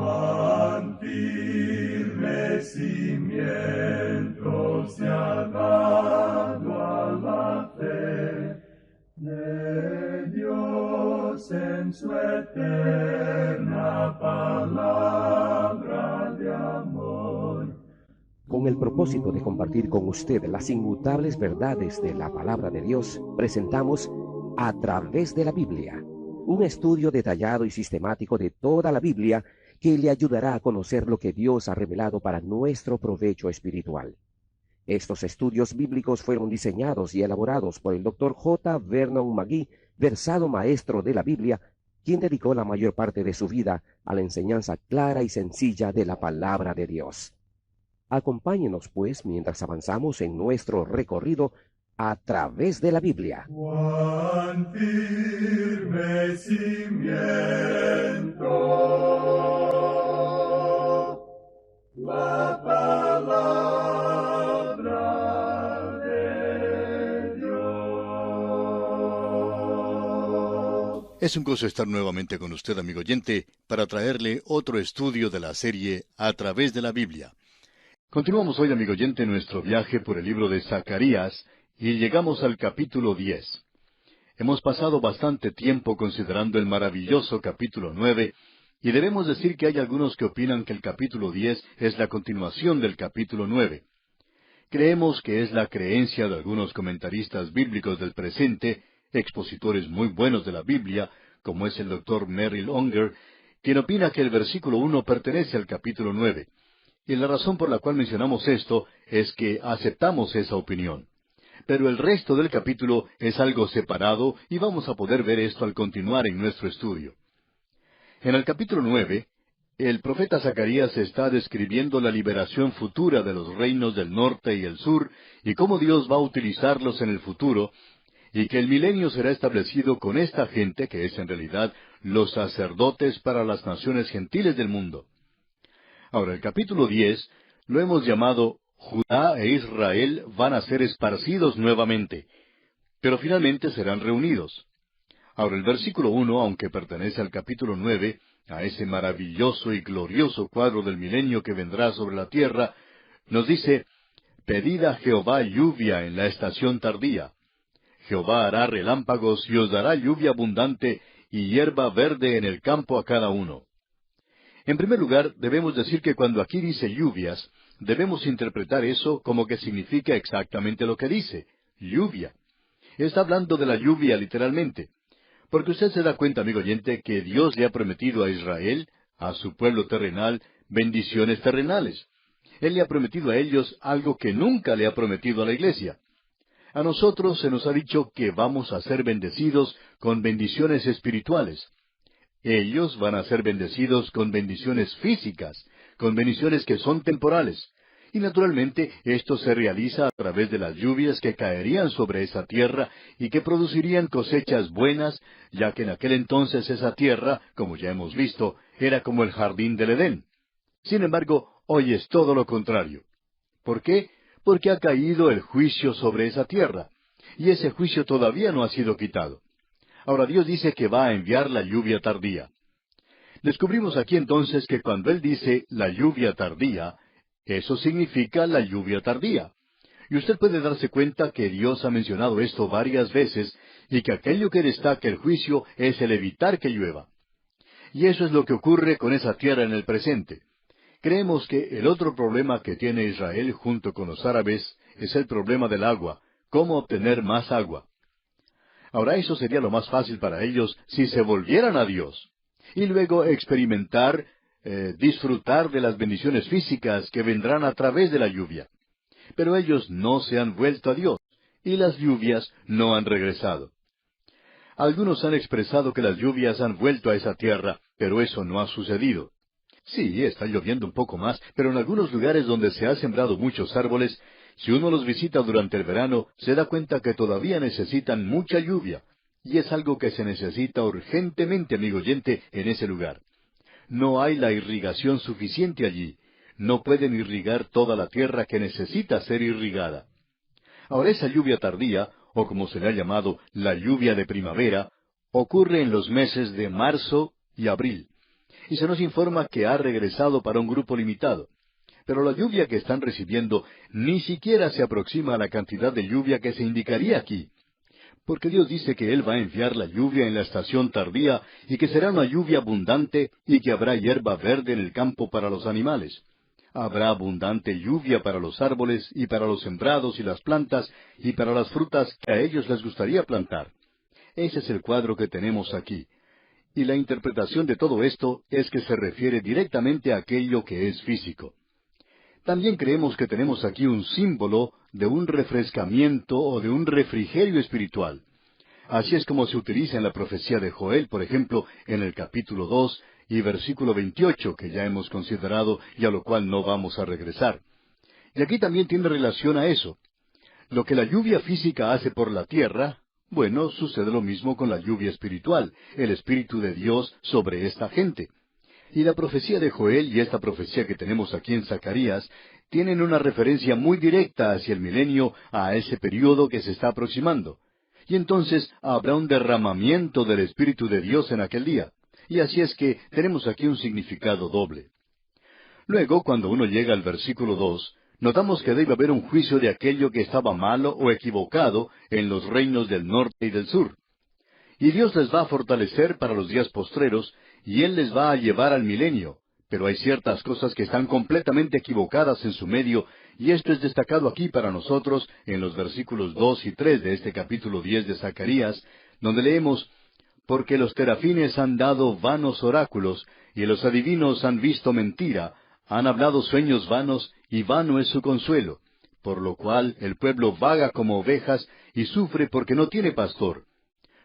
cuán firme cimiento se ha dado a la fe de Dios en su eterna palabra de amor. Con el propósito de compartir con usted las inmutables verdades de la palabra de Dios, presentamos A Través de la Biblia, un estudio detallado y sistemático de toda la Biblia que le ayudará a conocer lo que Dios ha revelado para nuestro provecho espiritual. Estos estudios bíblicos fueron diseñados y elaborados por el Dr. J. Vernon McGee, versado maestro de la Biblia, quien dedicó la mayor parte de su vida a la enseñanza clara y sencilla de la palabra de Dios. Acompáñenos, pues, mientras avanzamos en nuestro recorrido a través de la Biblia. Cuán firme cimiento la palabra de Dios. Es un gozo estar nuevamente con usted, amigo oyente, para traerle otro estudio de la serie A Través de la Biblia. Continuamos hoy, amigo oyente, nuestro viaje por el libro de Zacarías y llegamos al capítulo 10. Hemos pasado bastante tiempo considerando el maravilloso capítulo 9 y debemos decir que hay algunos que opinan que el capítulo 10 es la continuación del capítulo 9. Creemos que es la creencia de algunos comentaristas bíblicos del presente, expositores muy buenos de la Biblia, como es el Dr. Merrill Unger, quien opina que el versículo 1 pertenece al capítulo 9. Y la razón por la cual mencionamos esto es que aceptamos esa opinión. Pero el resto del capítulo es algo separado y vamos a poder ver esto al continuar en nuestro estudio. En el capítulo 9, el profeta Zacarías está describiendo la liberación futura de los reinos del norte y el sur y cómo Dios va a utilizarlos en el futuro y que el milenio será establecido con esta gente que es en realidad los sacerdotes para las naciones gentiles del mundo. Ahora, el capítulo 10 lo hemos llamado Judá e Israel van a ser esparcidos nuevamente, pero finalmente serán reunidos. Ahora, el versículo 1, aunque pertenece al capítulo 9, a ese maravilloso y glorioso cuadro del milenio que vendrá sobre la tierra, nos dice, «Pedid a Jehová lluvia en la estación tardía. Jehová hará relámpagos y os dará lluvia abundante y hierba verde en el campo a cada uno». En primer lugar, debemos decir que cuando aquí dice lluvias, debemos interpretar eso como que significa exactamente lo que dice, lluvia. Está hablando de la lluvia literalmente. Porque usted se da cuenta, amigo oyente, que Dios le ha prometido a Israel, a su pueblo terrenal, bendiciones terrenales. Él le ha prometido a ellos algo que nunca le ha prometido a la iglesia. A nosotros se nos ha dicho que vamos a ser bendecidos con bendiciones espirituales. Ellos van a ser bendecidos con bendiciones físicas, con bendiciones que son temporales. Y naturalmente esto se realiza a través de las lluvias que caerían sobre esa tierra y que producirían cosechas buenas, ya que en aquel entonces esa tierra, como ya hemos visto, era como el jardín del Edén. Sin embargo, hoy es todo lo contrario. ¿Por qué? Porque ha caído el juicio sobre esa tierra, y ese juicio todavía no ha sido quitado. Ahora Dios dice que va a enviar la lluvia tardía. Descubrimos aquí entonces que cuando Él dice la lluvia tardía, eso significa la lluvia tardía. Y usted puede darse cuenta que Dios ha mencionado esto varias veces y que aquello que destaca el juicio es el evitar que llueva. Y eso es lo que ocurre con esa tierra en el presente. Creemos que el otro problema que tiene Israel junto con los árabes es el problema del agua, cómo obtener más agua. Ahora eso sería lo más fácil para ellos si se volvieran a Dios. Y luego experimentar, disfrutar de las bendiciones físicas que vendrán a través de la lluvia. Pero ellos no se han vuelto a Dios, y las lluvias no han regresado. Algunos han expresado que las lluvias han vuelto a esa tierra, pero eso no ha sucedido. Sí, está lloviendo un poco más, pero en algunos lugares donde se han sembrado muchos árboles, si uno los visita durante el verano, se da cuenta que todavía necesitan mucha lluvia. Y es algo que se necesita urgentemente, amigo oyente, en ese lugar. No hay la irrigación suficiente allí. No pueden irrigar toda la tierra que necesita ser irrigada. Ahora, esa lluvia tardía, o como se le ha llamado, la lluvia de primavera, ocurre en los meses de marzo y abril. y se nos informa que ha regresado para un grupo limitado. Pero la lluvia que están recibiendo ni siquiera se aproxima a la cantidad de lluvia que se indicaría aquí. Porque Dios dice que Él va a enviar la lluvia en la estación tardía y que será una lluvia abundante y que habrá hierba verde en el campo para los animales. Habrá abundante lluvia para los árboles y para los sembrados y las plantas y para las frutas que a ellos les gustaría plantar. Ese es el cuadro que tenemos aquí. Y la interpretación de todo esto es que se refiere directamente a aquello que es físico. También creemos que tenemos aquí un símbolo de un refrescamiento o de un refrigerio espiritual. Así es como se utiliza en la profecía de Joel, por ejemplo, en el capítulo 2 y versículo 28, que ya hemos considerado y a lo cual no vamos a regresar. Y aquí también tiene relación a eso. Lo que la lluvia física hace por la tierra, bueno, sucede lo mismo con la lluvia espiritual, el Espíritu de Dios sobre esta gente. Y la profecía de Joel y esta profecía que tenemos aquí en Zacarías tienen una referencia muy directa hacia el milenio, a ese período que se está aproximando. Y entonces habrá un derramamiento del Espíritu de Dios en aquel día. Y así es que tenemos aquí un significado doble. Luego, cuando uno llega al versículo 2, notamos que debe haber un juicio de aquello que estaba malo o equivocado en los reinos del norte y del sur. Y Dios les va a fortalecer para los días postreros, y Él les va a llevar al milenio. Pero hay ciertas cosas que están completamente equivocadas en su medio, y esto es destacado aquí para nosotros en los versículos 2 y 3 de este capítulo 10 de Zacarías, donde leemos, «Porque los terafines han dado vanos oráculos, y los adivinos han visto mentira, han hablado sueños vanos, y vano es su consuelo. Por lo cual el pueblo vaga como ovejas, y sufre porque no tiene pastor.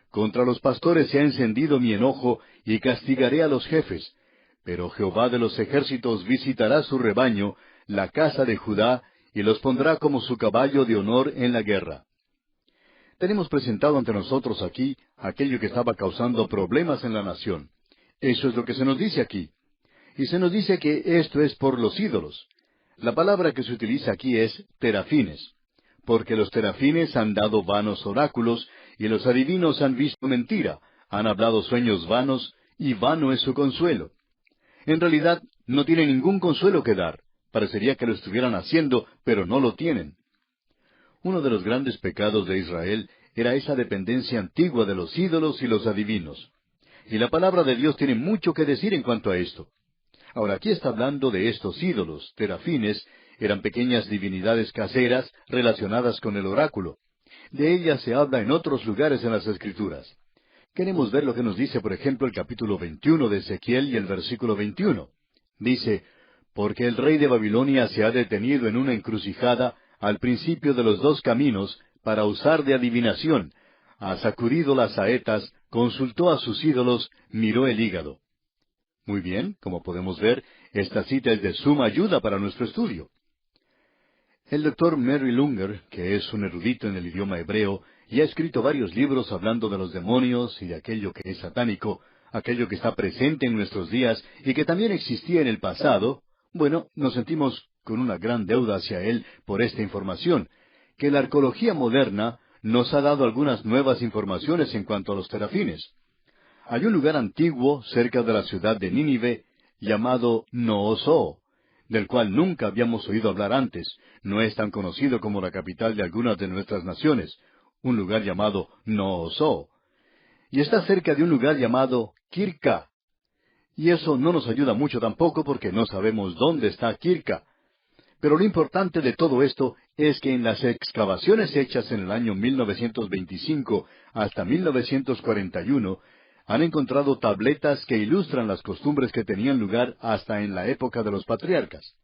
Contra los pastores se ha encendido mi enojo, y castigaré a los jefes. Pero Jehová de los ejércitos visitará su rebaño, la casa de Judá, y los pondrá como su caballo de honor en la guerra». Tenemos presentado ante nosotros aquí aquello que estaba causando problemas en la nación. Eso es lo que se nos dice aquí. Y se nos dice que esto es por los ídolos. La palabra que se utiliza aquí es terafines. Porque los terafines han dado vanos oráculos, y los adivinos han visto mentira, han hablado sueños vanos, y vano es su consuelo. En realidad, no tienen ningún consuelo que dar. Parecería que lo estuvieran haciendo, pero no lo tienen. Uno de los grandes pecados de Israel era esa dependencia antigua de los ídolos y los adivinos. Y la palabra de Dios tiene mucho que decir en cuanto a esto. Ahora, aquí está hablando de estos ídolos, terafines, eran pequeñas divinidades caseras relacionadas con el oráculo. De ellas se habla en otros lugares en las Escrituras. Queremos ver lo que nos dice, por ejemplo, el capítulo 21 de Ezequiel y el versículo 21. Dice, «Porque el rey de Babilonia se ha detenido en una encrucijada al principio de los dos caminos para usar de adivinación, ha sacudido las saetas, consultó a sus ídolos, miró el hígado». Muy bien, como podemos ver, esta cita es de suma ayuda para nuestro estudio. El doctor Merrill Unger, que es un erudito en el idioma hebreo, y ha escrito varios libros hablando de los demonios y de aquello que es satánico, aquello que está presente en nuestros días y que también existía en el pasado, bueno, nos sentimos con una gran deuda hacia él por esta información, que la arqueología moderna nos ha dado algunas nuevas informaciones en cuanto a los terafines. Hay un lugar antiguo cerca de la ciudad de Nínive llamado Nooso, del cual nunca habíamos oído hablar antes. No es tan conocido como la capital de algunas de nuestras naciones, un lugar llamado Nooso. Y está cerca de un lugar llamado Kirka. Y eso no nos ayuda mucho tampoco porque no sabemos dónde está Kirka. Pero lo importante de todo esto es que en las excavaciones hechas en el año 1925 hasta 1941, han encontrado tabletas que ilustran las costumbres que tenían lugar hasta en la época de los patriarcas.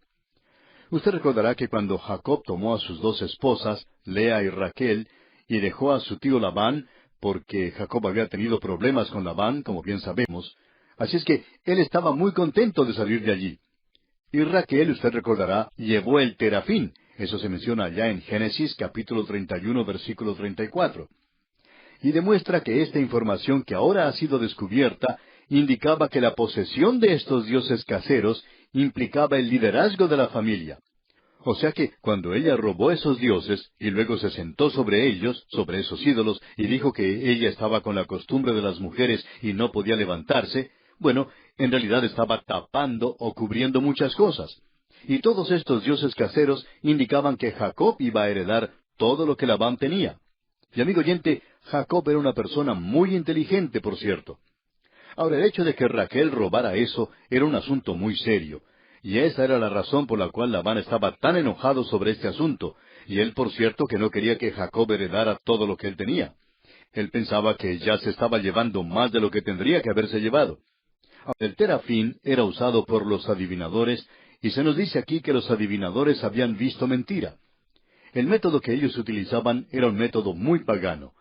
Usted recordará que cuando Jacob tomó a sus dos esposas, Lea y Raquel, y dejó a su tío Labán, porque Jacob había tenido problemas con Labán, como bien sabemos, así es que él estaba muy contento de salir de allí. Y Raquel, usted recordará, llevó el terafín. Eso se menciona allá en Génesis capítulo 31, versículo 34. Y demuestra que esta información que ahora ha sido descubierta indicaba que la posesión de estos dioses caseros implicaba el liderazgo de la familia. O sea que cuando ella robó esos dioses y luego se sentó sobre ellos, sobre esos ídolos, y dijo que ella estaba con la costumbre de las mujeres y no podía levantarse, Bueno, en realidad estaba tapando o cubriendo muchas cosas. Y todos estos dioses caseros indicaban que Jacob iba a heredar todo lo que Labán tenía. Y amigo oyente, Jacob era una persona muy inteligente, por cierto. Ahora, el hecho de que Raquel robara eso era un asunto muy serio. Y esa era la razón por la cual Labán estaba tan enojado sobre este asunto. Y él, por cierto, que no quería que Jacob heredara todo lo que él tenía. Él pensaba que ya se estaba llevando más de lo que tendría que haberse llevado. El terafín era usado por los adivinadores, y se nos dice aquí que los adivinadores habían visto mentira. El método que ellos utilizaban era un método muy pagano.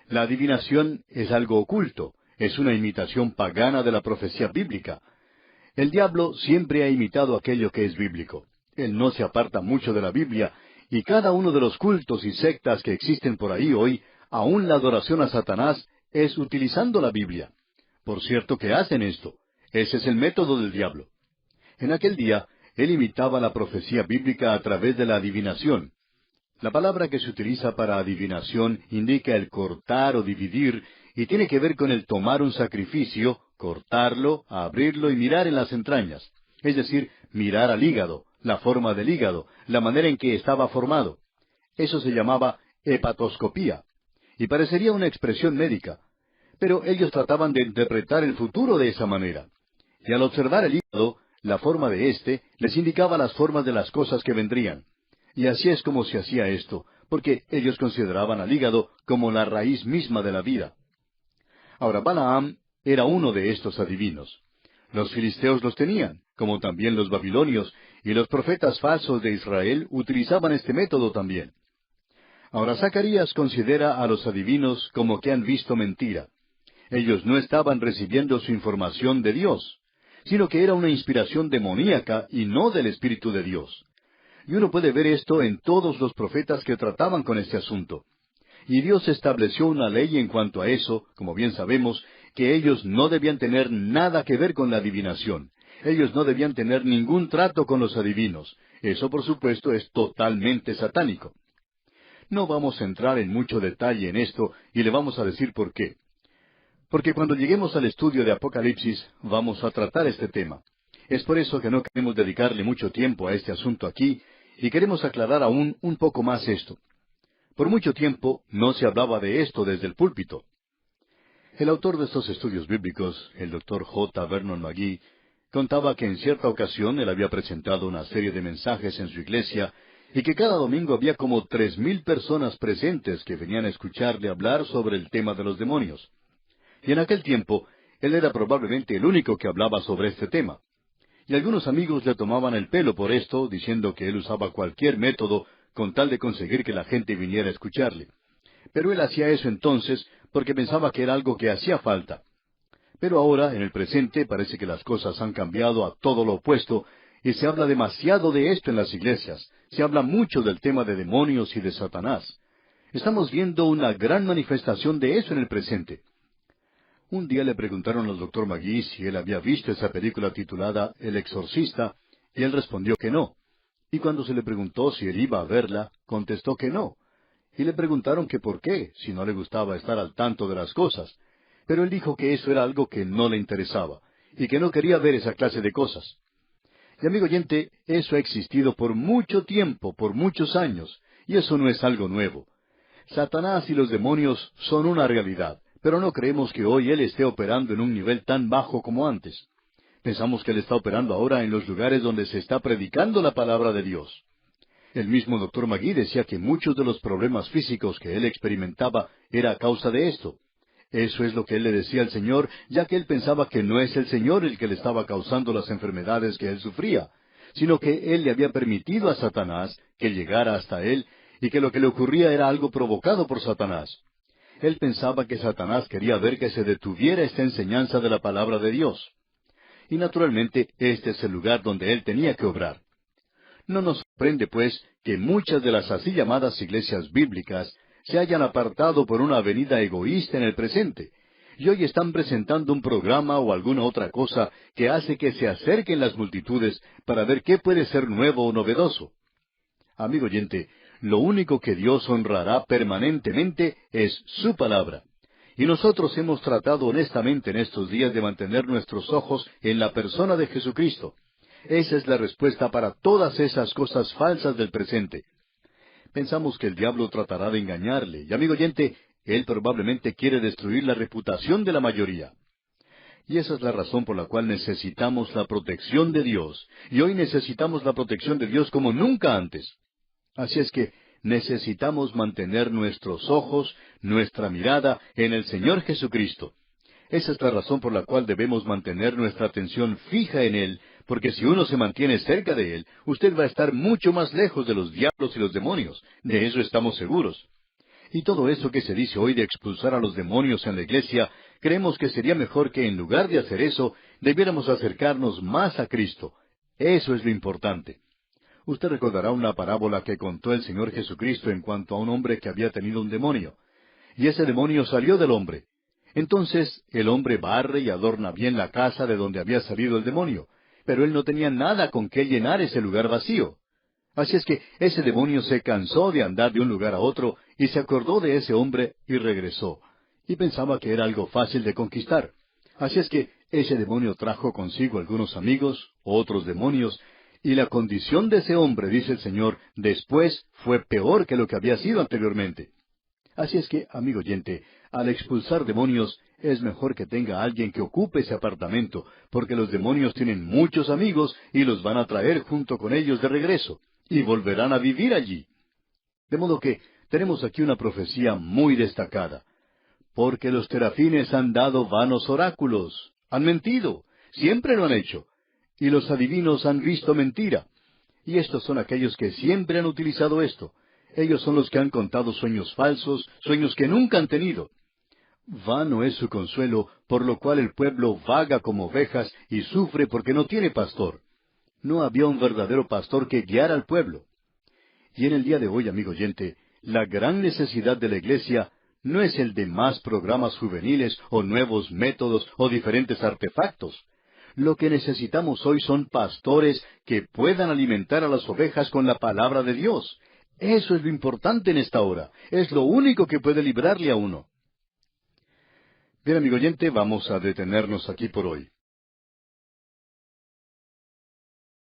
La adivinación es algo oculto, es una imitación pagana de la profecía bíblica. El diablo siempre ha imitado aquello que es bíblico. Él no se aparta mucho de la Biblia, y cada uno de los cultos y sectas que existen por ahí hoy, aun la adoración a Satanás, es utilizando la Biblia. Por cierto que hacen esto. Ese es el método del diablo. En aquel día, él imitaba la profecía bíblica a través de la adivinación. La palabra que se utiliza para adivinación indica el cortar o dividir, y tiene que ver con el tomar un sacrificio, cortarlo, abrirlo y mirar en las entrañas. Es decir, mirar al hígado, la forma del hígado, la manera en que estaba formado. Eso se llamaba hepatoscopía, y parecería una expresión médica. Pero ellos trataban de interpretar el futuro de esa manera. Y al observar el hígado, la forma de éste les indicaba las formas de las cosas que vendrían. Y así es como se hacía esto, porque ellos consideraban al hígado como la raíz misma de la vida. Ahora, Balaam era uno de estos adivinos. Los filisteos los tenían, como también los babilonios, y los profetas falsos de Israel utilizaban este método también. Ahora, Zacarías considera a los adivinos como que han visto mentira. Ellos no estaban recibiendo su información de Dios, sino que era una inspiración demoníaca y no del Espíritu de Dios. Y uno puede ver esto en todos los profetas que trataban con este asunto. Y Dios estableció una ley en cuanto a eso, como bien sabemos, que ellos no debían tener nada que ver con la adivinación. Ellos no debían tener ningún trato con los adivinos. Eso, por supuesto, es totalmente satánico. No vamos a entrar en mucho detalle en esto y le vamos a decir por qué. Porque cuando lleguemos al estudio de Apocalipsis, vamos a tratar este tema. Es por eso que no queremos dedicarle mucho tiempo a este asunto aquí, y queremos aclarar aún un poco más esto. Por mucho tiempo no se hablaba de esto desde el púlpito. El autor de estos estudios bíblicos, el Dr. J. Vernon McGee, contaba que en cierta ocasión él había presentado una serie de mensajes en su iglesia, y que cada domingo había como 3,000 personas presentes que venían a escucharle hablar sobre el tema de los demonios. Y en aquel tiempo, él era probablemente el único que hablaba sobre este tema. Y algunos amigos le tomaban el pelo por esto, diciendo que él usaba cualquier método con tal de conseguir que la gente viniera a escucharle. Pero él hacía eso entonces porque pensaba que era algo que hacía falta. Pero ahora, en el presente, parece que las cosas han cambiado a todo lo opuesto, y se habla demasiado de esto en las iglesias. Se habla mucho del tema de demonios y de Satanás. Estamos viendo una gran manifestación de eso en el presente. Un día le preguntaron al Dr. McGee si él había visto esa película titulada El Exorcista, y él respondió que no. Y cuando se le preguntó si él iba a verla, contestó que no. Y le preguntaron que por qué, si no le gustaba estar al tanto de las cosas. Pero él dijo que eso era algo que no le interesaba, y que no quería ver esa clase de cosas. Y amigo oyente, eso ha existido por mucho tiempo, por muchos años, y eso no es algo nuevo. Satanás y los demonios son una realidad, pero no creemos que hoy él esté operando en un nivel tan bajo como antes. Pensamos que él está operando ahora en los lugares donde se está predicando la palabra de Dios. El mismo Dr. McGee decía que muchos de los problemas físicos que él experimentaba era a causa de esto. Eso es lo que él le decía al Señor, ya que él pensaba que no es el Señor el que le estaba causando las enfermedades que él sufría, sino que él le había permitido a Satanás que llegara hasta él, y que lo que le ocurría era algo provocado por Satanás. Él pensaba que Satanás quería ver que se detuviera esta enseñanza de la palabra de Dios. Y naturalmente este es el lugar donde él tenía que obrar. No nos sorprende, pues, que muchas de las así llamadas iglesias bíblicas se hayan apartado por una avenida egoísta en el presente, y hoy están presentando un programa o alguna otra cosa que hace que se acerquen las multitudes para ver qué puede ser nuevo o novedoso. Amigo oyente, lo único que Dios honrará permanentemente es su palabra. Y nosotros hemos tratado honestamente en estos días de mantener nuestros ojos en la persona de Jesucristo. Esa es la respuesta para todas esas cosas falsas del presente. Pensamos que el diablo tratará de engañarle, y amigo oyente, él probablemente quiere destruir la reputación de la mayoría. Y esa es la razón por la cual necesitamos la protección de Dios, y hoy necesitamos la protección de Dios como nunca antes. Así es que necesitamos mantener nuestros ojos, nuestra mirada en el Señor Jesucristo. Esa es la razón por la cual debemos mantener nuestra atención fija en Él, porque si uno se mantiene cerca de Él, usted va a estar mucho más lejos de los diablos y los demonios. De eso estamos seguros. Y todo eso que se dice hoy de expulsar a los demonios en la iglesia, creemos que sería mejor que en lugar de hacer eso, debiéramos acercarnos más a Cristo. Eso es lo importante. Usted recordará una parábola que contó el Señor Jesucristo en cuanto a un hombre que había tenido un demonio. Y ese demonio salió del hombre. Entonces el hombre barre y adorna bien la casa de donde había salido el demonio, pero él no tenía nada con qué llenar ese lugar vacío. Así es que ese demonio se cansó de andar de un lugar a otro y se acordó de ese hombre y regresó. Y pensaba que era algo fácil de conquistar. Así es que ese demonio trajo consigo algunos amigos, otros demonios, y la condición de ese hombre, dice el Señor, después fue peor que lo que había sido anteriormente. Así es que, amigo oyente, al expulsar demonios, es mejor que tenga a alguien que ocupe ese apartamento, porque los demonios tienen muchos amigos y los van a traer junto con ellos de regreso, y volverán a vivir allí. De modo que tenemos aquí una profecía muy destacada. Porque los terafines han dado vanos oráculos, han mentido, siempre lo han hecho, y los adivinos han visto mentira. Y estos son aquellos que siempre han utilizado esto. Ellos son los que han contado sueños falsos, sueños que nunca han tenido. Vano es su consuelo, por lo cual el pueblo vaga como ovejas y sufre porque no tiene pastor. No había un verdadero pastor que guiara al pueblo. Y en el día de hoy, amigo oyente, la gran necesidad de la iglesia no es el de más programas juveniles o nuevos métodos o diferentes artefactos. Lo que necesitamos hoy son pastores que puedan alimentar a las ovejas con la palabra de Dios. Eso es lo importante en esta hora. Es lo único que puede librarle a uno. Bien, amigo oyente, vamos a detenernos aquí por hoy.